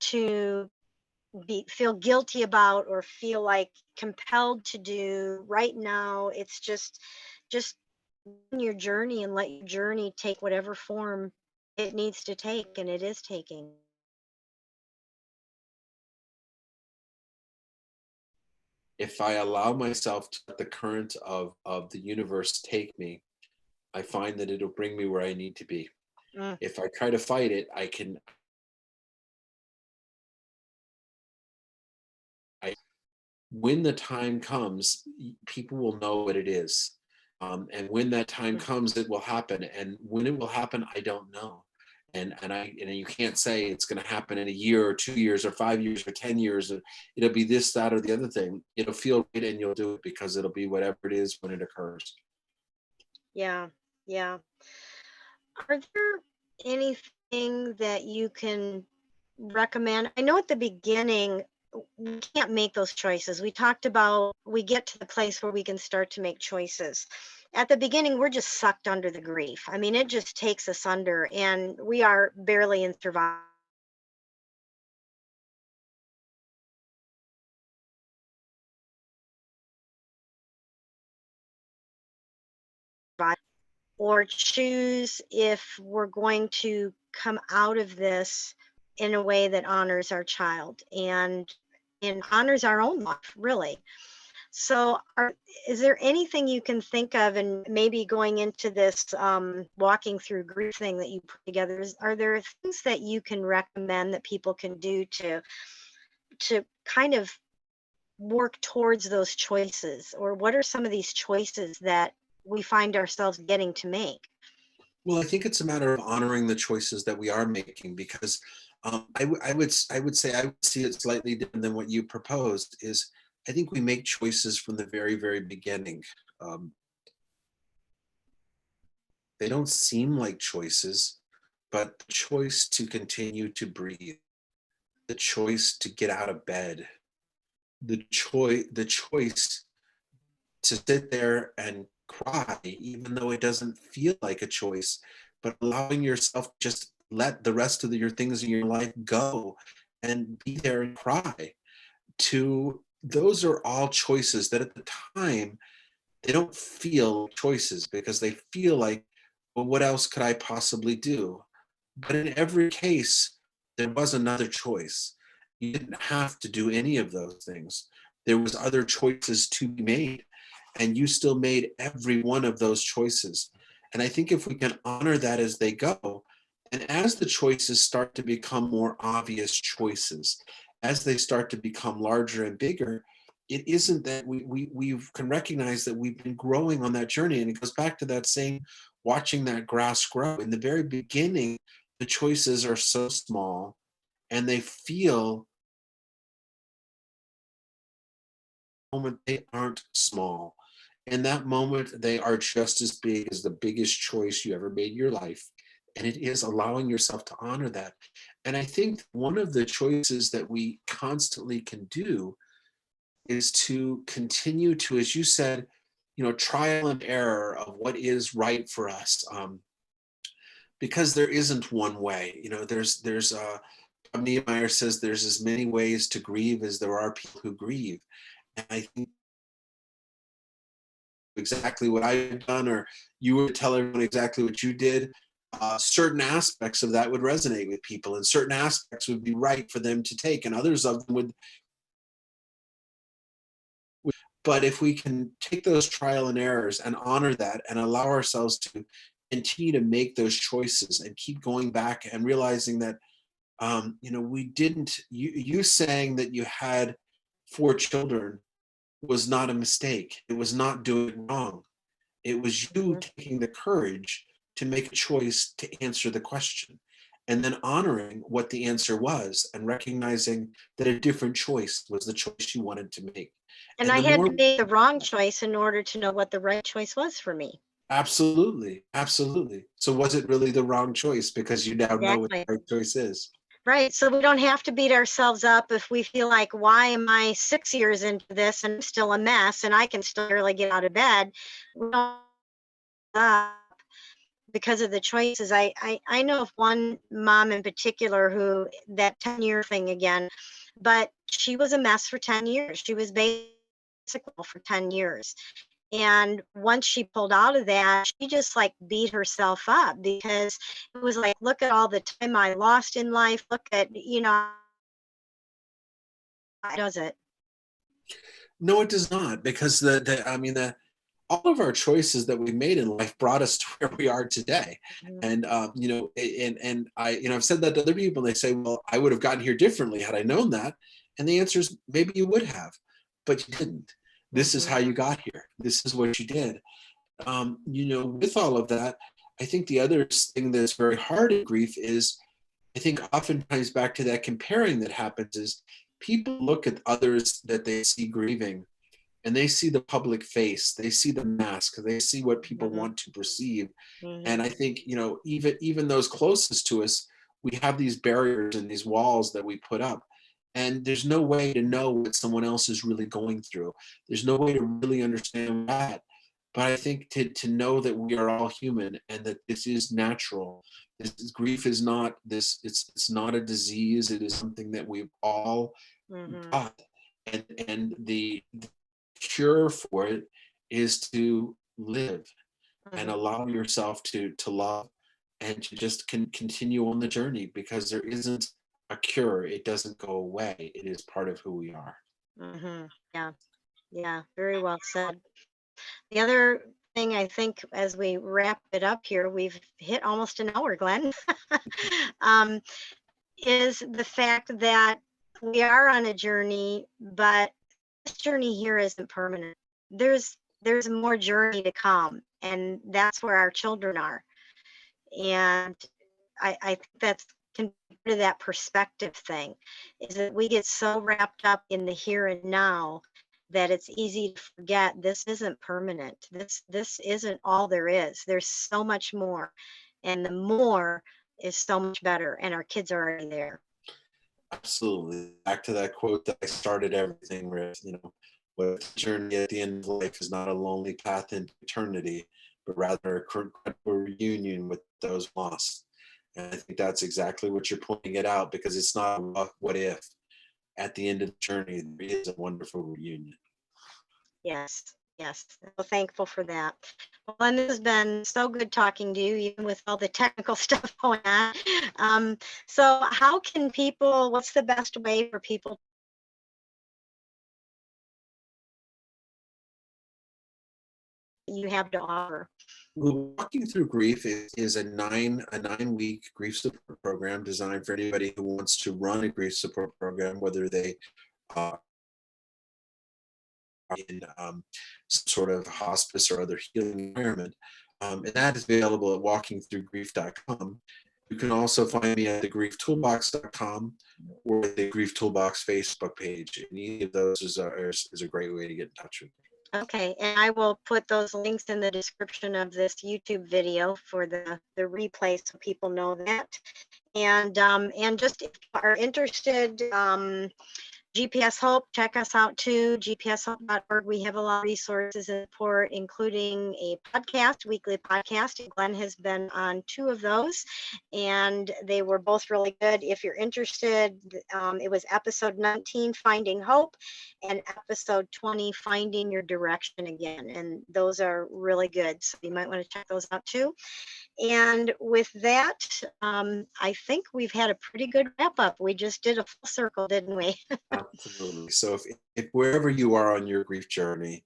to be feel guilty about or feel like compelled to do right now. It's just in your journey and let your journey take whatever form it needs to take, and it is taking. If I allow myself to let the current of the universe take me, I find that it'll bring me where I need to be. Mm, If I try to fight it, I when the time comes, people will know what it is. And when that time mm. comes, it will happen. And when it will happen, I don't know. And you can't say it's going to happen in a year or 2 years or 5 years or 10 years. It'll be this, that, or the other thing. It'll feel right, and you'll do it because it'll be whatever it is when it occurs. Yeah, yeah. Are there anything that you can recommend? I know at the beginning we can't make those choices. We talked about we get to the place where we can start to make choices. At the beginning, we're just sucked under the grief. I mean, it just takes us under, and we are barely in survival or choose if we're going to come out of this in a way that honors our child and honors our own life, really. So, is there anything you can think of, and maybe going into this walking through grief thing that you put together? Are there things that you can recommend that people can do to kind of work towards those choices, or what are some of these choices that we find ourselves getting to make? Well, I think it's a matter of honoring the choices that we are making because I would say I would see it slightly different than what you proposed. Is I think we make choices from the very, very beginning. Um, they don't seem like choices, but the choice to continue to breathe, the choice to get out of bed, the choice to sit there and cry, even though it doesn't feel like a choice, but allowing yourself to just let the rest of your things in your life go and be there and cry. To those are all choices that at the time they don't feel like choices because they feel like, well, what else could I possibly do? But in every case, there was another choice. You didn't have to do any of those things. There was other choices to be made, and you still made every one of those choices. And I think if we can honor that as they go, and as the choices start to become more obvious choices, as they start to become larger and bigger, it isn't that we can recognize that we've been growing on that journey. And it goes back to that same watching that grass grow. In the very beginning, the choices are so small and they feel moment they aren't small. In that moment, they are just as big as the biggest choice you ever made in your life. And it is allowing yourself to honor that. And I think one of the choices that we constantly can do is to continue to, as you said, trial and error of what is right for us. Because there isn't one way. Nehemiah says there's as many ways to grieve as there are people who grieve. And I think exactly what I've done, or you would tell everyone exactly what you did, certain aspects of that would resonate with people, and certain aspects would be right for them to take, and others of them would. But if we can take those trial and errors and honor that and allow ourselves to continue to make those choices and keep going back and realizing that we didn't you saying that you had 4 children was not a mistake. It was not doing it wrong. It was you Mhm. taking the courage to make a choice to answer the question and then honoring what the answer was and recognizing that a different choice was the choice you wanted to make. And And I the had more to make the wrong choice in order to know what the right choice was for me. absolutely, absolutely. So was it really the wrong choice because you now know what Exactly. the right choice is? Right. So we don't have to beat ourselves up if we feel like, why am I 6 years into this and I'm still a mess and I can still barely get out of bed? We don't because of the choices. I know of one mom in particular who, that 10-year thing again, but she was a mess for 10 years. She was basically for 10 years. And once she pulled out of that, she just like beat herself up because it was like, look at all the time I lost in life. Look at, does it? No, it does not, because the all of our choices that we made in life brought us to where we are today. Mhm. And and I, I've said that to other people, and they say, well, I would have gotten here differently had I known that. And the answer is maybe you would have, but you didn't. This is Mhm. how you got here. This is what you did. With all of that, I think the other thing that's very hard in grief is, I think oftentimes back to that comparing that happens is people look at others that they see grieving and they see the public face, they see the mask, they see what people Mhm. want to perceive. And Mhm. I think, even those closest to us, we have these barriers and these walls that we put up. And there's no way to know what someone else is really going through. There's no way to really understand that. But I think to know that we are all human and that this is natural. Grief is not this, it's not a disease. It is something that we've all Mhm. got. And the cure for it is to live and Mhm. allow yourself to love and to just continue on the journey, because there isn't a cure. It doesn't go away. It is part of who we are. Mhm. Yeah. Yeah. Very well said. The other thing I think as we wrap it up here, we've hit almost an hour, Glenn, um, is the fact that we are on a journey, but this journey here isn't permanent. There's more journey to come, and that's where our children are. And I think that's can be part of that perspective thing, is that we get so wrapped up in the here and now that it's easy to forget this isn't permanent. This isn't all there is. There's so much more. And the more is so much better. And our kids are already there. Absolutely. Back to that quote that I started everything with, what the journey at the end of life is not a lonely path into eternity, but rather a credible reunion with those lost. And I think that's exactly what you're pointing it out, because it's not a what if. At the end of the journey, there is a wonderful reunion. Yes. Yes. Well, thankful for that. Well, and this has been so good talking to you, even with all the technical stuff going on. So how can people, what's the best way for people you have to offer? Well, Walking Through Grief is a 9-week grief support program designed for anybody who wants to run a grief support program, whether they uh, in some sort of hospice or other healing environment. And that is available at walkingthroughgrief.com. You can also find me at thegrieftoolbox.com or the Grief Toolbox Facebook page. And any of those is a great way to get in touch with me. Okay, and I will put those links in the description of this YouTube video for the replay so people know that. And just if you are interested, GPS Hope, check us out too, gpshope.org. We have a lot of resources and support, including a podcast, weekly podcast. Glenn has been on 2 of those, and they were both really good. If you're interested, it was episode 19, Finding Hope, and episode 20, Finding Your Direction Again. And those are really good. So you might want to check those out too. And with that, I think we've had a pretty good wrap up. We just did a full circle, didn't we? Absolutely. So if wherever you are on your grief journey,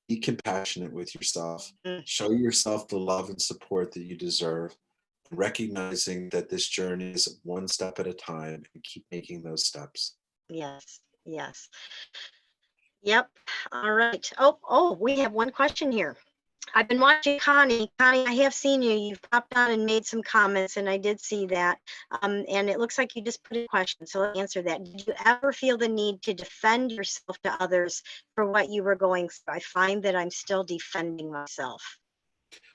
be compassionate with yourself. Mm, Show yourself the love and support that you deserve, recognizing that this journey is one step at a time, and keep making those steps. yes, yes. Yep. All right. Oh, we have one question here. I've been watching Connie. Connie, I have seen you. You've popped on and made some comments, and I did see that. And it looks like you just put a question, so let's answer that. Did you ever feel the need to defend yourself to others for what you were going through? I find that I'm still defending myself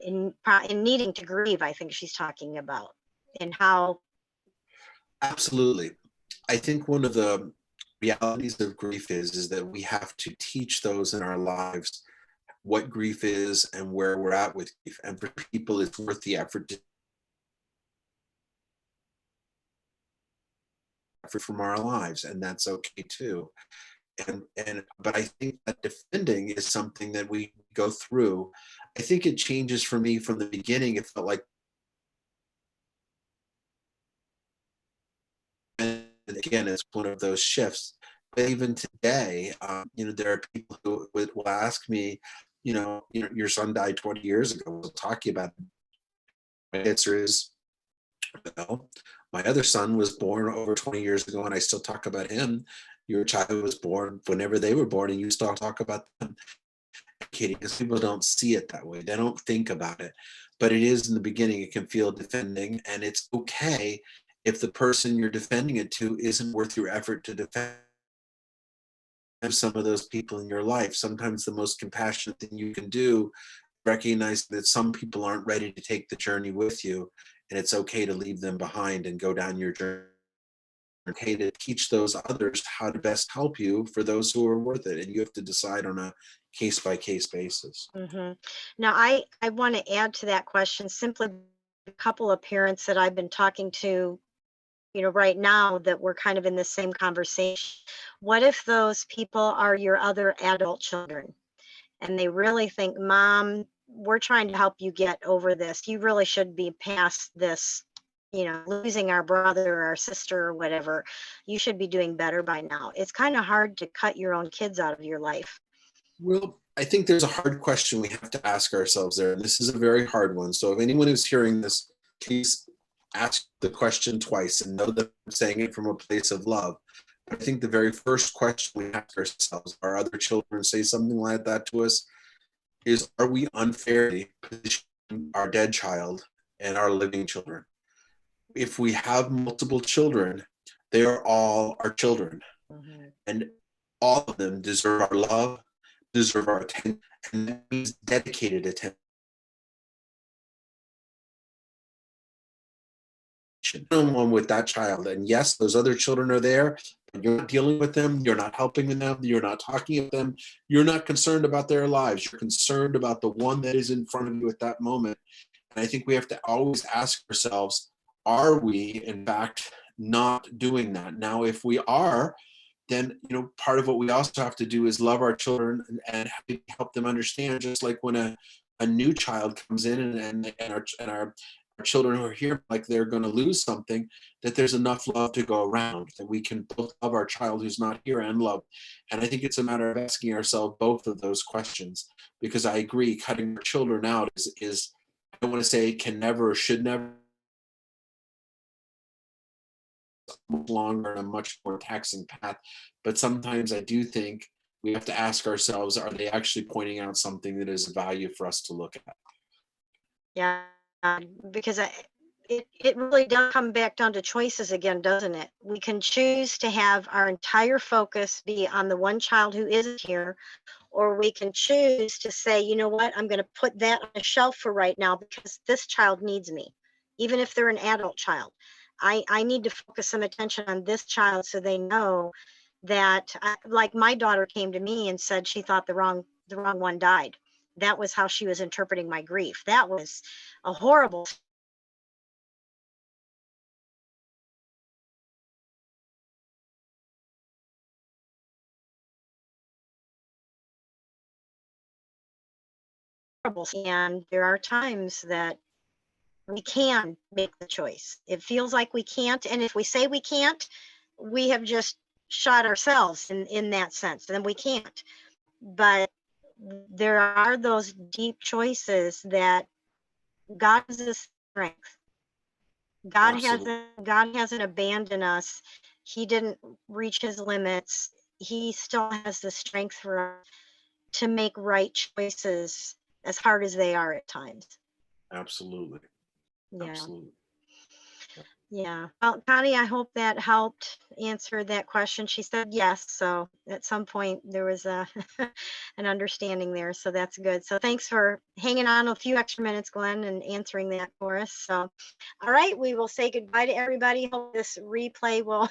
in needing to grieve. I think she's talking about, and how. Absolutely. I think one of the realities of grief is that we have to teach those in our lives what grief is and where we're at with grief. And for people, it's worth the effort from our lives, and that's okay too. But I think that defending is something that we go through. I think it changes for me from the beginning. It felt like, and again, it's one of those shifts. But even today, there are people who will ask me, your son died 20 years ago. We'll talk to you about it. My answer is, well, my other son was born over 20 years ago, and I still talk about him. Your child was born whenever they were born, and you still talk about them. I'm kidding, because people don't see it that way. They don't think about it. But it is in the beginning, it can feel defending, and it's okay if the person you're defending it to isn't worth your effort to defend. Some of those people in your life. Sometimes the most compassionate thing you can do, recognize that some people aren't ready to take the journey with you, and it's okay to leave them behind and go down your journey. Okay, to teach those others how to best help you for those who are worth it, and you have to decide on a case by case basis. Mm-hmm. Now, I want to add to that question simply a couple of parents that I've been talking to, right now, that we're kind of in the same conversation. What if those people are your other adult children and they really think, Mom, we're trying to help you get over this. You really should be past this, losing our brother or our sister or whatever. You should be doing better by now. It's kind of hard to cut your own kids out of your life. Well, I think there's a hard question we have to ask ourselves there. And this is a very hard one. So if anyone who's hearing this, please ask the question twice and know that I'm saying it from a place of love. I think the very first question we ask ourselves, our other children say something like that to us, is, are we unfairly positioning our dead child and our living children? If we have multiple children, they are all our children. Mm-hmm. And all of them deserve our love, deserve our attention, and that means dedicated attention. One with that child. And yes, those other children are there, but you're not dealing with them, you're not helping them, you're not talking to them, you're not concerned about their lives, you're concerned about the one that is in front of you at that moment. And I think we have to always ask ourselves, are we in fact not doing that? Now, if we are, then part of what we also have to do is love our children and help them understand, just like when a new child comes in, and our children who are here like they're going to lose something, that there's enough love to go around, that we can both love our child who's not here and love. And I think it's a matter of asking ourselves both of those questions, because I agree, cutting our children out is I don't want to say can never or should never, longer and a much more taxing path. But sometimes I do think we have to ask ourselves, are they actually pointing out something that is of value for us to look at? Yeah, because it really does come back down to choices again, doesn't it? We can choose to have our entire focus be on the one child who isn't here, or we can choose to say, you know what, I'm going to put that on a shelf for right now because this child needs me, even if they're an adult child. I need to focus some attention on this child so they know that, like my daughter came to me and said she thought the wrong one died. That was how she was interpreting my grief. That was a horrible horrible. And there are times that we can make the choice. It feels like we can't. And if we say we can't, we have just shot ourselves in that sense. Then we can't. But there are those deep choices that God gives us strength. Absolutely. God hasn't abandoned us. He didn't reach his limits. He still has the strength for us to make right choices as hard as they are at times. Absolutely. Yeah. Absolutely. Yeah. Well, Connie, I hope that helped answer that question. She said yes. So at some point there was a an understanding there. So that's good. So thanks for hanging on a few extra minutes, Glenn, and answering that for us. So, all right, we will say goodbye to everybody. Hope this replay will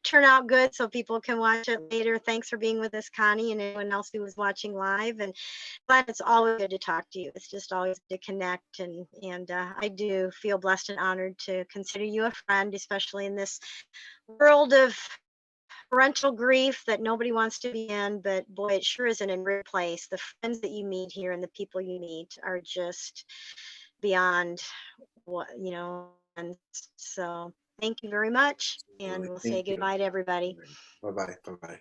turn out good so people can watch it later. Thanks for being with us, Connie, and anyone else who was watching live. And Glenn, it's always good to talk to you. It's just always good to connect, and I do feel blessed and honored to consider you a friend, especially in this world of parental grief that nobody wants to be in. But boy, it sure isn't a great place. The friends that you meet here and the people you meet are just beyond what. And so, thank you very much, and Absolutely. we'll say Thank you. goodbye to everybody. Bye bye. Bye bye.